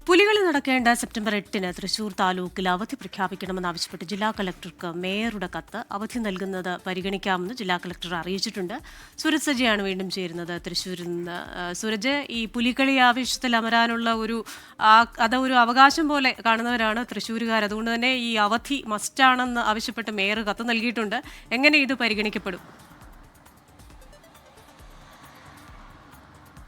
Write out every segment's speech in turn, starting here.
പുലികളി നടക്കേണ്ട സെപ്റ്റംബർ 8-ന് തൃശൂർ താലൂക്കിൽ അവധി പ്രഖ്യാപിക്കണമെന്നാവശ്യപ്പെട്ട് ജില്ലാ കളക്ടർക്ക് മേയറുടെ കത്ത് അവധി നൽകുന്നത് പരിഗണിക്കാമെന്ന് ജില്ലാ കളക്ടർ അറിയിച്ചിട്ടുണ്ട്. സൂരജ് സജിയാണ് വീണ്ടും ചേരുന്നത് തൃശ്ശൂരിൽ നിന്ന്. സൂരജ്, ഈ പുലികളി ആവേശത്തിൽ അമരാനുള്ള ഒരു അവകാശം പോലെ കാണുന്നവരാണ് തൃശ്ശൂരുകാർ. അതുകൊണ്ട് തന്നെ ഈ അവധി മസ്റ്റാണെന്ന് ആവശ്യപ്പെട്ട് മേയർ കത്ത് നൽകിയിട്ടുണ്ട്. എങ്ങനെ ഇത് പരിഗണിക്കപ്പെടും?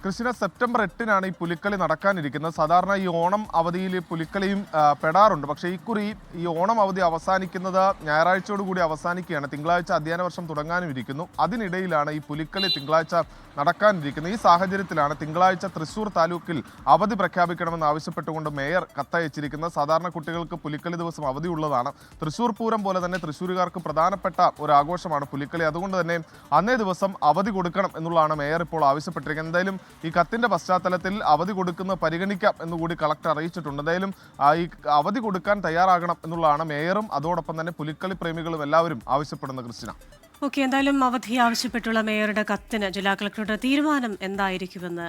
കൃഷ്ണ, സെപ്റ്റംബർ 8-നാണ് ഈ പുലിക്കളി നടക്കാനിരിക്കുന്നത്. സാധാരണ ഈ ഓണം അവധിയിൽ പുലിക്കളിയും പെടാറുണ്ട്. പക്ഷേ ഇക്കുറി ഈ ഓണം അവധി അവസാനിക്കുന്നത് ഞായറാഴ്ചയോടുകൂടി അവസാനിക്കുകയാണ്. തിങ്കളാഴ്ച അധ്യയന വർഷം തുടങ്ങാനും ഇരിക്കുന്നു. അതിനിടയിലാണ് ഈ പുലിക്കളി തിങ്കളാഴ്ച നടക്കാനിരിക്കുന്നത്. ഈ സാഹചര്യത്തിലാണ് തിങ്കളാഴ്ച തൃശൂർ താലൂക്കിൽ അവധി പ്രഖ്യാപിക്കണമെന്ന് ആവശ്യപ്പെട്ടുകൊണ്ട് മേയർ കത്തയച്ചിരിക്കുന്നത്. സാധാരണ കുട്ടികൾക്ക് പുലിക്കളി ദിവസം അവധിയുള്ളതാണ്. തൃശൂർ പൂരം പോലെ തന്നെ തൃശ്ശൂരുകാർക്ക് പ്രധാനപ്പെട്ട ഒരു ആഘോഷമാണ് പുലിക്കളി. അതുകൊണ്ട് തന്നെ അന്നേ ദിവസം അവധി കൊടുക്കണം എന്നുള്ളതാണ് മേയർ ഇപ്പോൾ ആവശ്യപ്പെട്ടിരിക്കുന്നത്. എന്തായാലും ഈ കത്തിന്റെ പശ്ചാത്തലത്തിൽ അവധി കൊടുക്കുന്നത് പരിഗണിക്കാം എന്നുകൂടി കളക്ടർ അറിയിച്ചിട്ടുണ്ട്. എന്തായാലും ഈ അവധി കൊടുക്കാൻ തയ്യാറാകണം എന്നുള്ളതാണ് മേയറും അതോടൊപ്പം തന്നെ പുലിക്കളി പ്രേമികളും എല്ലാവരും ആവശ്യപ്പെടുന്നത്. ക്രിസ്റ്റിന, ഓക്കെ, എന്തായാലും അവധി ആവശ്യപ്പെട്ടുള്ള മേയറുടെ കത്തിന് ജില്ലാ കളക്ടറുടെ തീരുമാനം എന്തായിരിക്കുമെന്ന്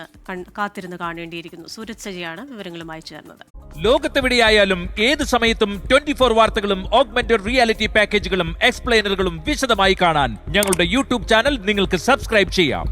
കാത്തിരുന്ന് കാണേണ്ടിയിരിക്കുന്നു. സൂരജ് സജിയാണ് വിവരങ്ങളുമായി ചേർന്നത്. ലോകത്തെവിടെയായാലും ഏത് സമയത്തും 24 വാർത്തകളും ഓഗ്മെന്റഡ് റിയാലിറ്റി പാക്കേജുകളും എക്സ്പ്ലെയിനറുകളും വിശദമായി കാണാൻ ഞങ്ങളുടെ യൂട്യൂബ് ചാനൽ നിങ്ങൾക്ക് സബ്സ്ക്രൈബ് ചെയ്യാം.